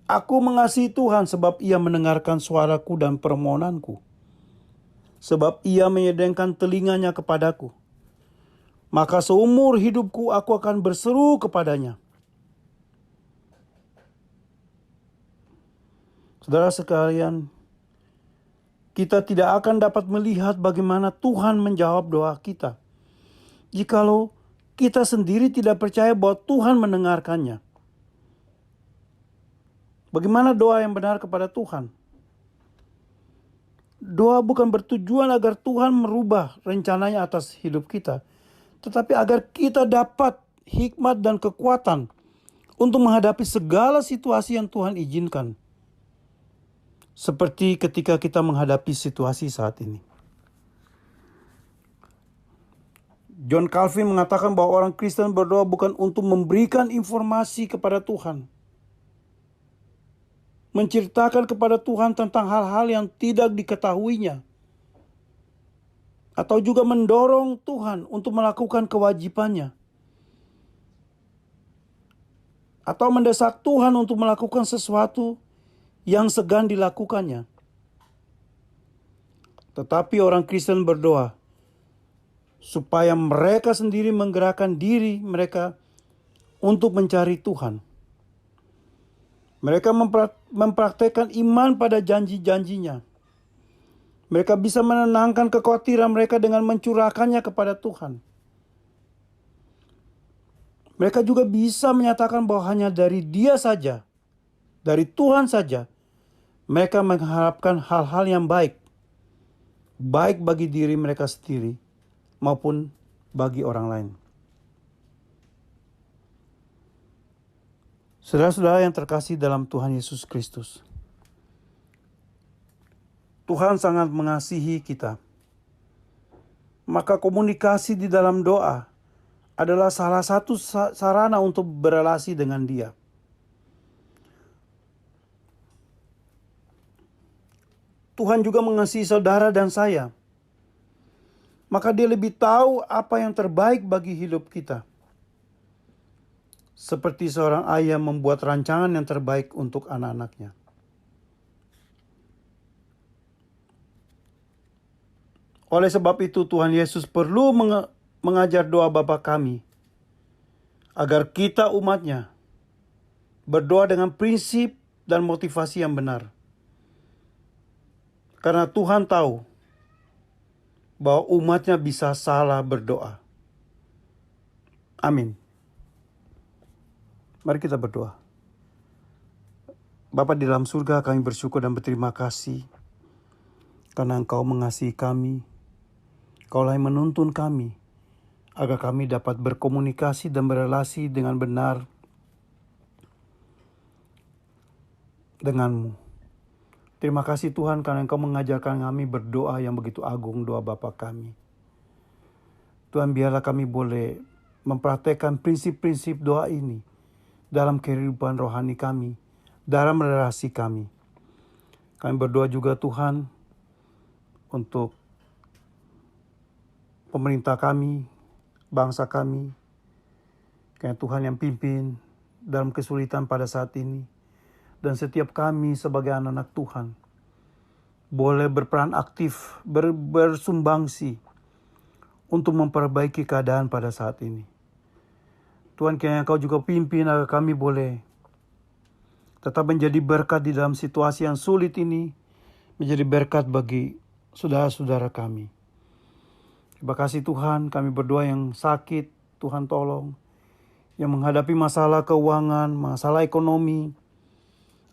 "Aku mengasihi Tuhan sebab Ia mendengarkan suaraku dan permohonanku. Sebab Ia menyedengkan telinganya kepadaku. Maka seumur hidupku aku akan berseru kepadanya." Saudara sekalian, kita tidak akan dapat melihat bagaimana Tuhan menjawab doa kita jikalau kita sendiri tidak percaya bahwa Tuhan mendengarkannya. Bagaimana doa yang benar kepada Tuhan? Doa bukan bertujuan agar Tuhan merubah rencananya atas hidup kita, tetapi agar kita dapat hikmat dan kekuatan untuk menghadapi segala situasi yang Tuhan izinkan. Seperti ketika kita menghadapi situasi saat ini. John Calvin mengatakan bahwa orang Kristen berdoa bukan untuk memberikan informasi kepada Tuhan, menceritakan kepada Tuhan tentang hal-hal yang tidak diketahuinya, atau juga mendorong Tuhan untuk melakukan kewajibannya, atau mendesak Tuhan untuk melakukan sesuatu yang segan dilakukannya. Tetapi orang Kristen berdoa supaya mereka sendiri menggerakkan diri mereka untuk mencari Tuhan. Mereka mempraktekkan iman pada janji-janjinya. Mereka bisa menenangkan kekhawatiran mereka dengan mencurahkannya kepada Tuhan. Mereka juga bisa menyatakan bahwa hanya dari Dia saja, dari Tuhan saja, mereka mengharapkan hal-hal yang baik bagi diri mereka sendiri maupun bagi orang lain. Saudara-saudara yang terkasih dalam Tuhan Yesus Kristus, Tuhan sangat mengasihi kita maka komunikasi di dalam doa adalah salah satu sarana untuk berelasi dengan Dia. Tuhan juga mengasihi saudara dan saya, maka Dia lebih tahu apa yang terbaik bagi hidup kita. Seperti seorang ayah membuat rancangan yang terbaik untuk anak-anaknya. Oleh sebab itu Tuhan Yesus perlu mengajar doa Bapa kami, agar kita umatnya berdoa dengan prinsip dan motivasi yang benar. Karena Tuhan tahu bahwa umatnya bisa salah berdoa. Amin. Mari kita berdoa. Bapa di dalam surga, kami bersyukur dan berterima kasih karena Engkau mengasihi kami. Kaulah yang menuntun kami agar kami dapat berkomunikasi dan berelasi dengan benar denganmu. Terima kasih Tuhan karena Engkau mengajarkan kami berdoa yang begitu agung, doa Bapa kami. Tuhan, biarlah kami boleh mempraktekkan prinsip-prinsip doa ini dalam kehidupan rohani kami, dalam relasi kami. Kami berdoa juga Tuhan untuk pemerintah kami, bangsa kami, karena Tuhan yang pimpin dalam kesulitan pada saat ini. Dan setiap kami sebagai anak-anak Tuhan boleh berperan aktif, bersumbangsi untuk memperbaiki keadaan pada saat ini. Tuhan, kiranya Engkau juga pimpin agar kami boleh tetap menjadi berkat di dalam situasi yang sulit ini, menjadi berkat bagi saudara-saudara kami. Terima kasih Tuhan, kami berdoa yang sakit, Tuhan tolong. Yang menghadapi masalah keuangan, masalah ekonomi,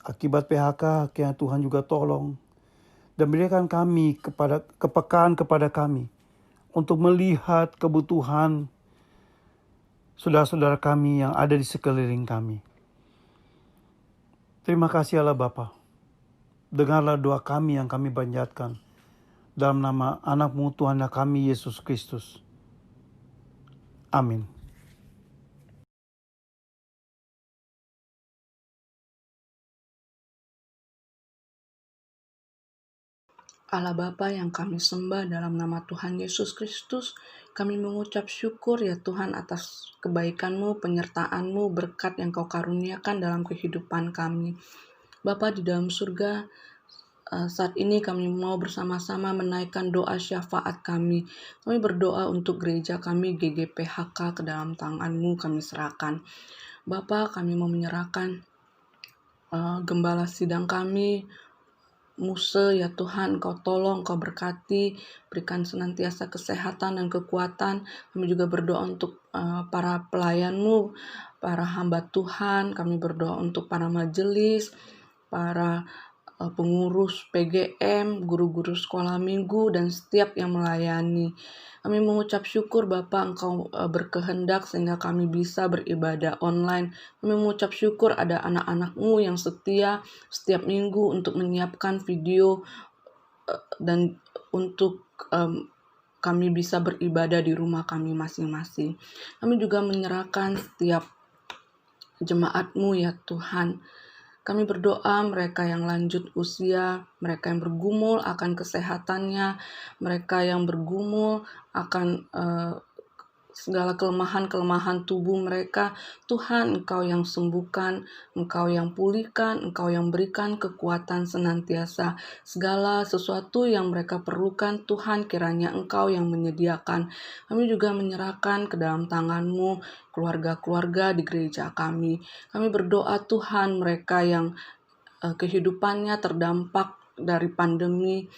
akibat PHK, kiranya Tuhan juga tolong. Dan berikan kami kepekaan kepada kami untuk melihat kebutuhan saudara-saudara kami yang ada di sekeliling kami. Terima kasih Allah Bapa. Dengarlah doa kami yang kami panjatkan. Dalam nama anak-Mu Tuhan kami Yesus Kristus. Amin. Allah Bapa yang kami sembah dalam nama Tuhan Yesus Kristus, kami mengucap syukur ya Tuhan atas kebaikan-Mu, penyertaan-Mu, berkat yang Kau karuniakan dalam kehidupan kami. Bapa di dalam surga, saat ini kami mau bersama-sama menaikkan doa syafaat kami. Kami berdoa untuk gereja kami GGPHK ke dalam tangan-Mu kami serahkan. Bapa, kami mau menyerahkan gembala sidang kami, Muse ya Tuhan, Kau tolong, Kau berkati, berikan senantiasa kesehatan dan kekuatan. Kami juga berdoa untuk para pelayan-Mu, para hamba Tuhan. Kami berdoa untuk para majelis, para pengurus PGM, guru-guru sekolah minggu, dan setiap yang melayani. Kami mengucap syukur Bapa, Engkau berkehendak sehingga kami bisa beribadah online. Kami mengucap syukur ada anak-anak-Mu yang setia setiap minggu untuk menyiapkan video dan untuk kami bisa beribadah di rumah kami masing-masing. Kami juga menyerahkan setiap jemaat-Mu ya Tuhan. Kami berdoa mereka yang lanjut usia, mereka yang bergumul akan kesehatannya, mereka yang bergumul akan segala kelemahan-kelemahan tubuh mereka. Tuhan, Engkau yang sembuhkan, Engkau yang pulihkan, Engkau yang berikan kekuatan senantiasa. Segala sesuatu yang mereka perlukan, Tuhan kiranya Engkau yang menyediakan. Kami juga menyerahkan ke dalam tangan-Mu keluarga-keluarga di gereja kami. Kami berdoa Tuhan mereka yang kehidupannya terdampak dari pandemi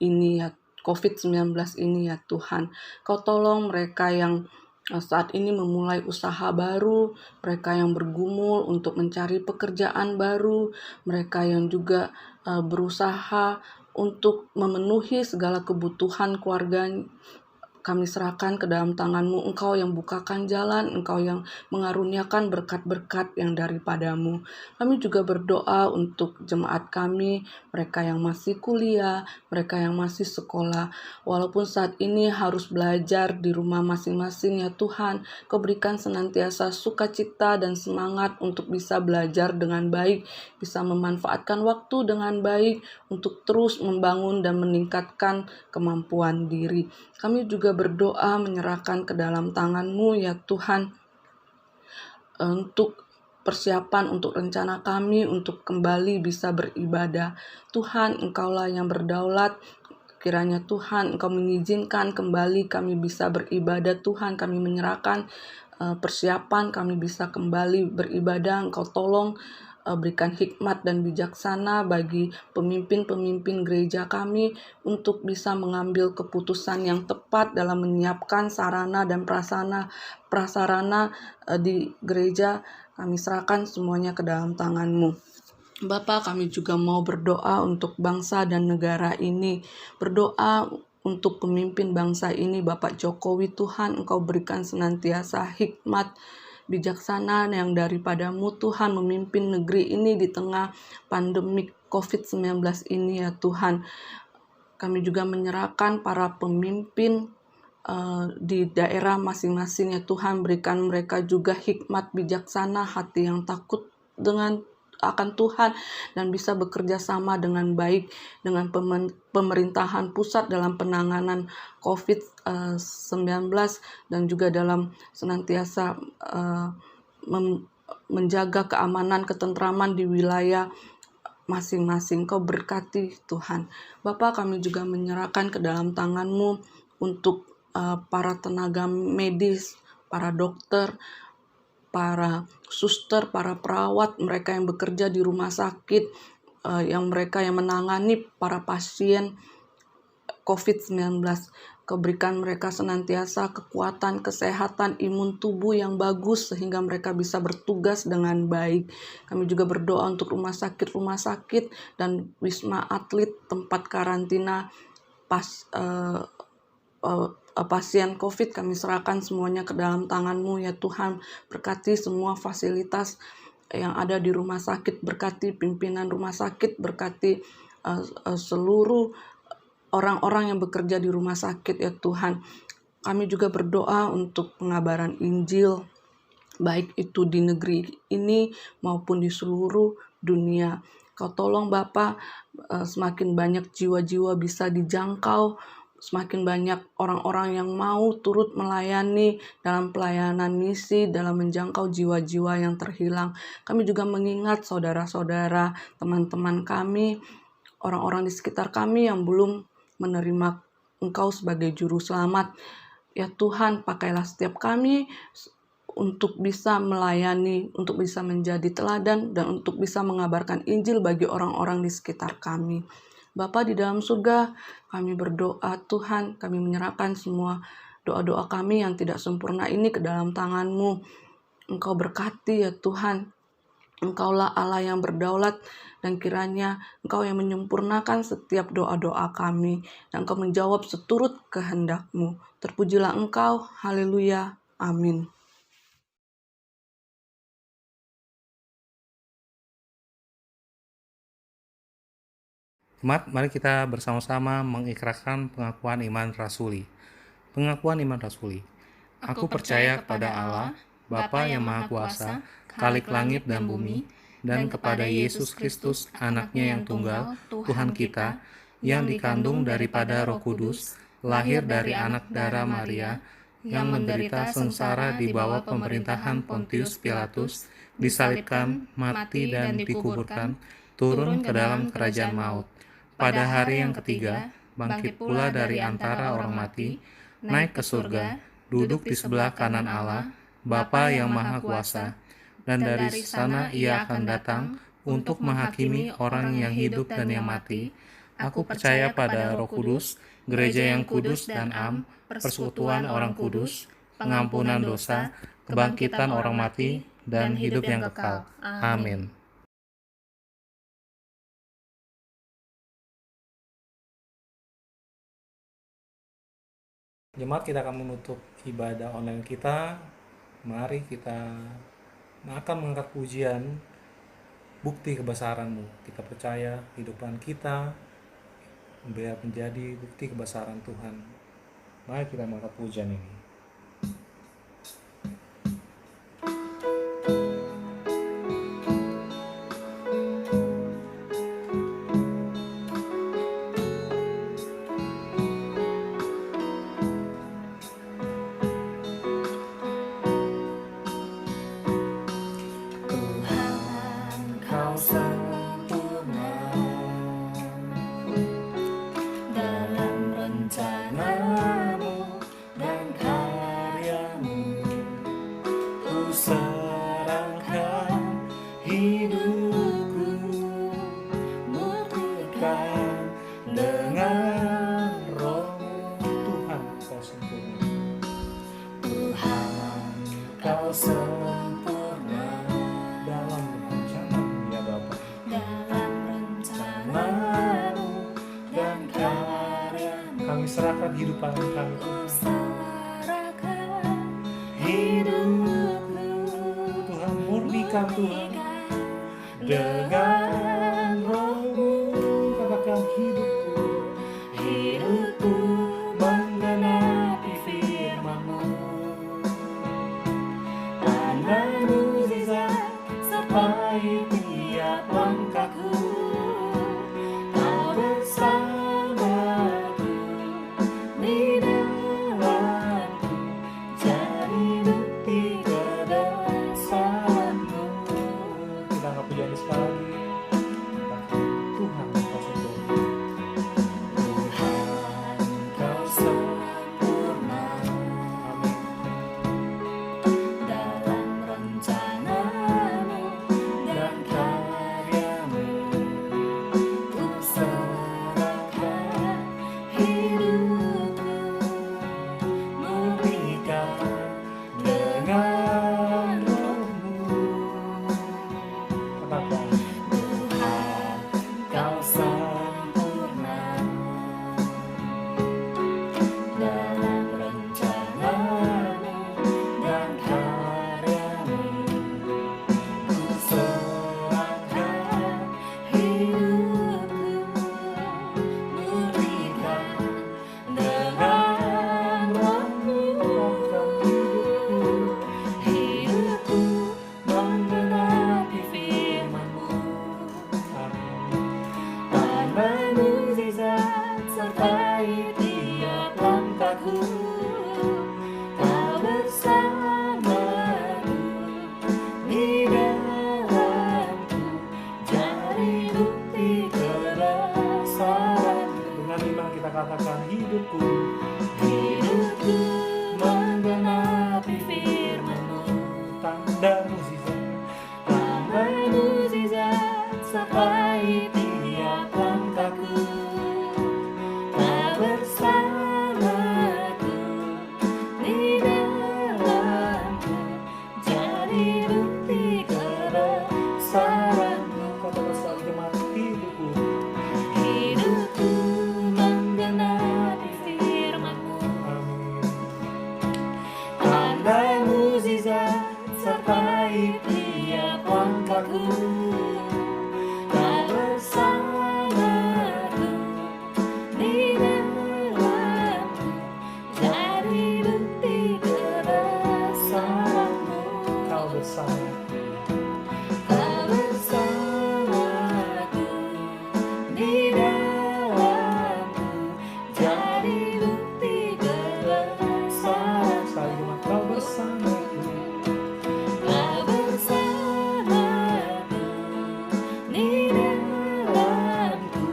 ini ya, COVID-19 ini ya Tuhan. Kau tolong mereka yang saat ini memulai usaha baru, mereka yang bergumul untuk mencari pekerjaan baru, mereka yang juga berusaha untuk memenuhi segala kebutuhan kami serahkan ke dalam tangan-Mu. Engkau yang bukakan jalan, Engkau yang mengaruniakan berkat-berkat yang daripadamu. Kami juga berdoa untuk jemaat kami, mereka yang masih kuliah, mereka yang masih sekolah. Walaupun saat ini harus belajar di rumah masing-masing, ya Tuhan, Kau berikan senantiasa sukacita dan semangat untuk bisa belajar dengan baik, bisa memanfaatkan waktu dengan baik untuk terus membangun dan meningkatkan kemampuan diri. Kami juga berdoa menyerahkan ke dalam tangan-Mu, ya Tuhan, untuk persiapan untuk rencana kami untuk kembali bisa beribadah. Tuhan, Engkaulah yang berdaulat. Kiranya Tuhan, Engkau mengizinkan kembali kami bisa beribadah. Tuhan, kami menyerahkan persiapan kami bisa kembali beribadah. Engkau tolong berikan hikmat dan bijaksana bagi pemimpin-pemimpin gereja kami untuk bisa mengambil keputusan yang tepat dalam menyiapkan sarana dan prasarana di gereja. Kami serahkan semuanya ke dalam tangan-Mu. Bapa, kami juga mau berdoa untuk bangsa dan negara ini. Berdoa untuk pemimpin bangsa ini, Bapak Jokowi. Tuhan, Engkau berikan senantiasa hikmat, bijaksana yang daripadamu, Tuhan, memimpin negeri ini di tengah pandemik COVID-19 ini, ya Tuhan. Kami juga menyerahkan para pemimpin di daerah masing-masing, ya Tuhan. Berikan mereka juga hikmat, bijaksana, hati yang takut akan Tuhan, dan bisa bekerja sama dengan baik dengan pemerintahan pusat dalam penanganan COVID-19 dan juga dalam senantiasa menjaga keamanan, ketentraman di wilayah masing-masing. Kau berkati Tuhan. Bapa, kami juga menyerahkan ke dalam tangan-Mu untuk para tenaga medis, para dokter, para suster, para perawat, mereka yang bekerja di rumah sakit, mereka yang menangani para pasien COVID-19. Kau berikan mereka senantiasa kekuatan, kesehatan, imun tubuh yang bagus sehingga mereka bisa bertugas dengan baik. Kami juga berdoa untuk rumah sakit dan wisma atlet, tempat karantina pasien COVID. Kami serahkan semuanya ke dalam tangan-Mu, ya Tuhan. Berkati semua fasilitas yang ada di rumah sakit, berkati pimpinan rumah sakit, berkati seluruh orang-orang yang bekerja di rumah sakit, ya Tuhan. Kami juga berdoa untuk pengabaran Injil, baik itu di negeri ini maupun di seluruh dunia. Kau tolong Bapa, semakin banyak jiwa-jiwa bisa dijangkau, semakin banyak orang-orang yang mau turut melayani dalam pelayanan misi, dalam menjangkau jiwa-jiwa yang terhilang. Kami juga mengingat saudara-saudara, teman-teman kami, orang-orang di sekitar kami yang belum menerima Engkau sebagai juru selamat. Ya Tuhan, pakailah setiap kami untuk bisa melayani, untuk bisa menjadi teladan, dan untuk bisa mengabarkan Injil bagi orang-orang di sekitar kami. Bapa di dalam surga, kami berdoa Tuhan, kami menyerahkan semua doa-doa kami yang tidak sempurna ini ke dalam tangan-Mu. Engkau berkati ya Tuhan, Engkaulah Allah yang berdaulat, dan kiranya Engkau yang menyempurnakan setiap doa-doa kami, dan Engkau menjawab seturut kehendak-Mu. Terpujilah Engkau, haleluya, amin. Jemaat, mari kita bersama-sama mengikrarkan pengakuan iman rasuli. Pengakuan iman rasuli. Aku percaya kepada Allah, Bapa yang Maha Kuasa, Khalik langit dan bumi, dan kepada Yesus Kristus, Anaknya yang tunggal, Tuhan kita, yang dikandung daripada Roh Kudus, lahir dari anak darah Maria, yang menderita sengsara di bawah pemerintahan Pontius Pilatus, disalibkan, mati dan dikuburkan, turun ke dalam kerajaan maut. Pada hari yang ketiga, bangkit pula dari antara orang mati, naik ke surga, duduk di sebelah kanan Allah, Bapa yang Maha Kuasa, dan dari sana Ia akan datang untuk menghakimi orang yang hidup dan yang mati. Aku percaya pada Roh Kudus, gereja yang kudus dan am, persekutuan orang kudus, pengampunan dosa, kebangkitan orang mati, dan hidup yang kekal. Amin. Jemaat, kita akan menutup ibadah online kita. Mari kita akan mengangkat pujian bukti kebesaran-Mu. Kita percaya hidupan kita biar menjadi bukti kebesaran Tuhan. Mari kita mengangkat pujian ini. Kau sempurna dalam rencana-Mu dan karya-Mu. Ku serahkan hidupku, murnikan dengan Roh-Mu. Tuhan, Kau sempurna. Tuhan, Kau sempurna Dalam rencana-Mu, ya Bapa. dalam rencana-Mu dan karya-Mu. Kami serahkan hidupan kami. Ku serahkan hidupku, Tuhan, murnikan Tuhan dengan Roh-Mu. katakan hidupku. Hidupku menggenapi firman-Mu. Tanda mukjizat sertai tiap langkahku. Kau bersamaku di dalamku, jadi bukti kebesaran-Mu. Kita angkat pujian sekali lagi. Tuhan, Kau sempurna. Tuhan, Kau sempurna Amin. dalam rencana-Mu dan karya-Mu. Ku serahkan hidupku, murnikan dengan Roh-Mu. Katakan, Tuhan, Kau sempurna dalam rencana-Mu dan karya-Mu. Ku serahkan hidupku, murnikan dengan Roh-Mu. Hidupku menggenapi firman-Mu. Tanda mukjizat sertai tiap langkahku. Kau bersamaku di dalamku, jadi bukti kebesaran-Mu. dengan iman kita katakan hidupku. Hidupku menggenapi firman-Mu. Tanda mukjizat Tanda mukjizat sertai tiap langkahku. Kau bersamaku di dalamku, jadi bukti kebesaran-Mu. kata besar jemaat, hidupku. Hidupku menggenapi firman-Mu. Amin. Tanda mukjizat sertai tiap langkahku. Kau bersamaku di dalamku, jadi bukti kebesaran-Mu. Kau bersama. Kau bersamaku di dalamku, jadi bukti kebesaran-Mu. Sekali jemaat, Kau bersamaku. Kau bersamaku di dalamku,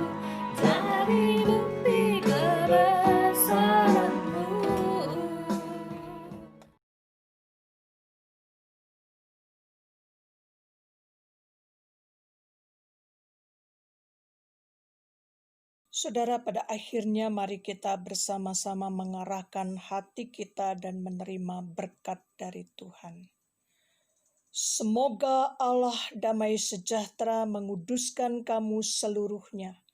jadi bukti kebesaran-Mu. Saudara, pada akhirnya mari kita bersama-sama mengarahkan hati kita dan menerima berkat dari Tuhan. Semoga Allah damai sejahtera menguduskan kamu seluruhnya,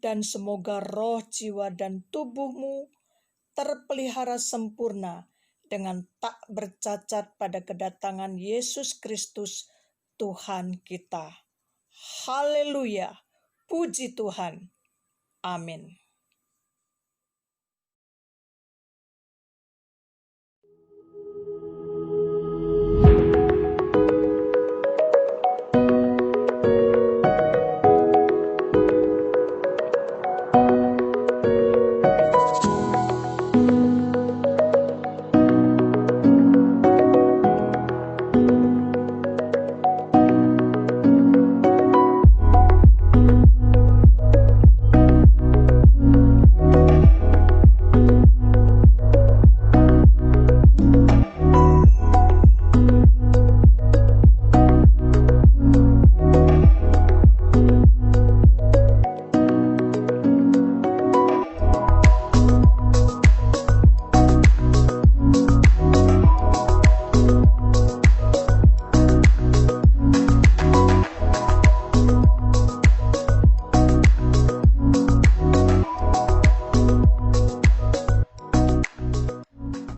dan semoga roh, jiwa, dan tubuhmu terpelihara sempurna dengan tak bercacat pada kedatangan Yesus Kristus Tuhan kita. Haleluya, puji Tuhan. Amin.